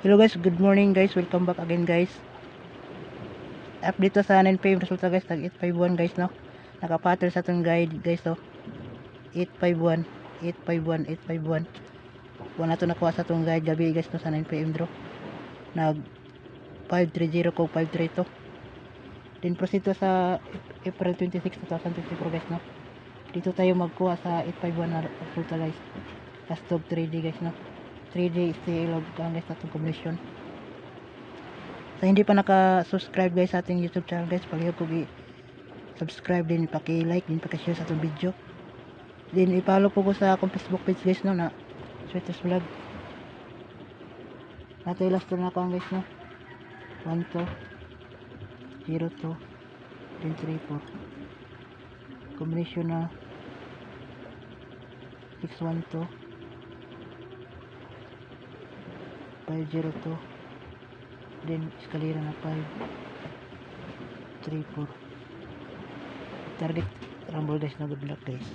Hello guys, good morning guys. Welcome back again guys. Update to sa 9pm resulta guys, tag 851 guys no. Nakapattern sa atong guide guys no. 851, 851, 851. Wala to nakuha sa atong guide gabi guys no sa 9pm draw. Nag 530 kog 532. Then proceed to sa April 26, 2024 guys no. Dito tayo magkuha sa 851 na resulta guys. Last of 3D guys no. 3D is the ilog guys na itong combination. Sa hindi pa naka-subscribe guys sa ating YouTube channel guys, pag-ihog ko subscribe din, paki-like din, paki-share sa itong video. Then i-follow po ko sa akong Facebook page guys no na Sweetest Vlog. Nato ilast na ako guys no. 1 2 0 2 then 3 4. Combination na 6 1 2 502 then eskalera na 5 3 4 target rumble guys na good luck guys.